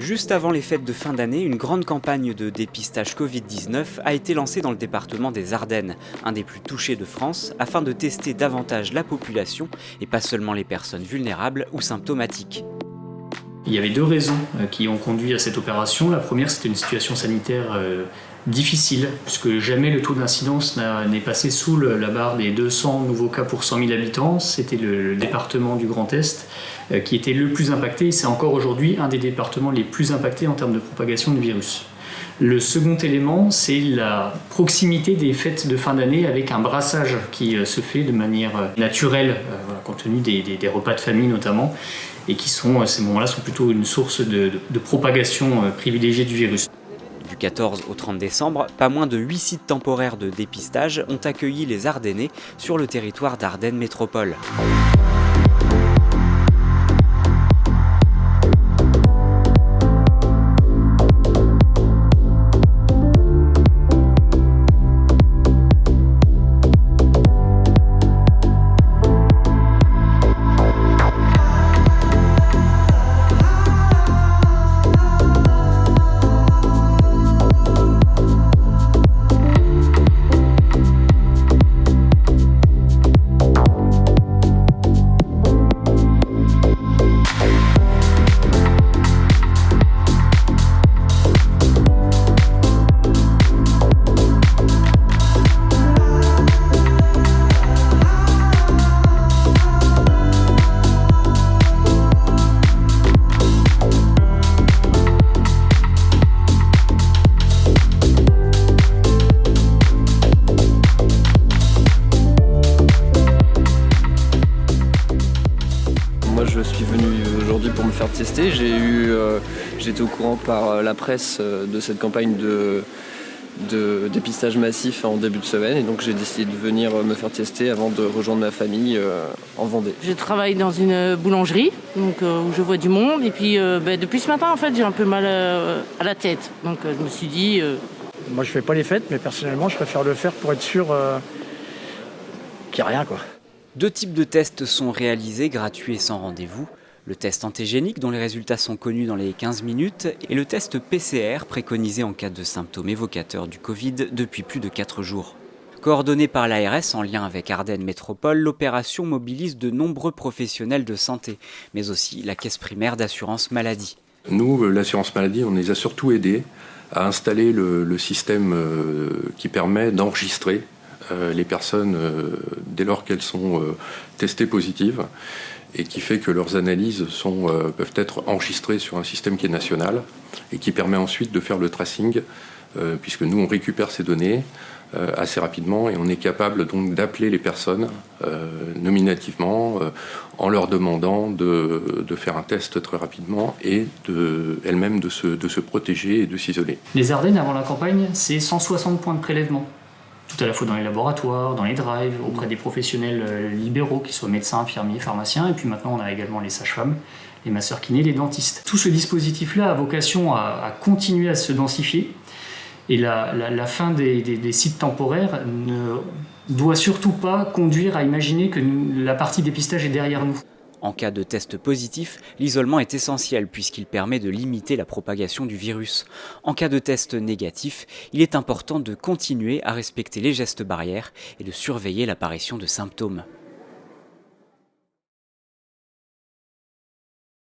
Juste avant les fêtes de fin d'année, une grande campagne de dépistage Covid-19 a été lancée dans le département des Ardennes, un des plus touchés de France, afin de tester davantage la population et pas seulement les personnes vulnérables ou symptomatiques. Il y avait deux raisons qui ont conduit à cette opération. La première, c'était une situation sanitaire difficile, puisque jamais le taux d'incidence n'est passé sous la barre des 200 nouveaux cas pour 100 000 habitants. C'était le département du Grand Est qui était le plus impacté, et c'est encore aujourd'hui un des départements les plus impactés en termes de propagation du virus. Le second élément, c'est la proximité des fêtes de fin d'année avec un brassage qui se fait de manière naturelle, compte tenu des repas de famille notamment, et qui ces moments-là sont plutôt une source de propagation privilégiée du virus. Du 14 au 30 décembre, pas moins de 8 sites temporaires de dépistage ont accueilli les Ardennais sur le territoire d'Ardennes Métropole. Moi je suis venu aujourd'hui pour me faire tester. J'étais au courant par la presse de cette campagne de dépistage massif en début de semaine et donc j'ai décidé de venir me faire tester avant de rejoindre ma famille en Vendée. Je travaille dans une boulangerie donc, où je vois du monde et puis depuis ce matin en fait j'ai un peu mal à la tête donc je me suis dit... Moi je fais pas les fêtes mais personnellement je préfère le faire pour être sûr qu'il n'y a rien quoi. Deux types de tests sont réalisés, gratuits et sans rendez-vous. Le test antigénique, dont les résultats sont connus dans les 15 minutes, et le test PCR, préconisé en cas de symptômes évocateurs du Covid depuis plus de 4 jours. Coordonnée par l'ARS en lien avec Ardennes Métropole, l'opération mobilise de nombreux professionnels de santé, mais aussi la caisse primaire d'assurance maladie. Nous, l'assurance maladie, on les a surtout aidés à installer le système qui permet d'enregistrer les personnes dès lors qu'elles sont testées positives et qui fait que leurs analyses peuvent être enregistrées sur un système qui est national et qui permet ensuite de faire le tracing puisque nous on récupère ces données assez rapidement et on est capable donc d'appeler les personnes nominativement en leur demandant de faire un test très rapidement et elles-mêmes de se protéger et de s'isoler. Les Ardennes avant la campagne, c'est 160 points de prélèvement. Tout à la fois dans les laboratoires, dans les drives, auprès des professionnels libéraux, qu'ils soient médecins, infirmiers, pharmaciens, et puis maintenant on a également les sages-femmes, les masseurs-kinés, les dentistes. Tout ce dispositif-là a vocation à continuer à se densifier, et la fin des sites temporaires ne doit surtout pas conduire à imaginer que la partie dépistage est derrière nous. En cas de test positif, l'isolement est essentiel puisqu'il permet de limiter la propagation du virus. En cas de test négatif, il est important de continuer à respecter les gestes barrières et de surveiller l'apparition de symptômes.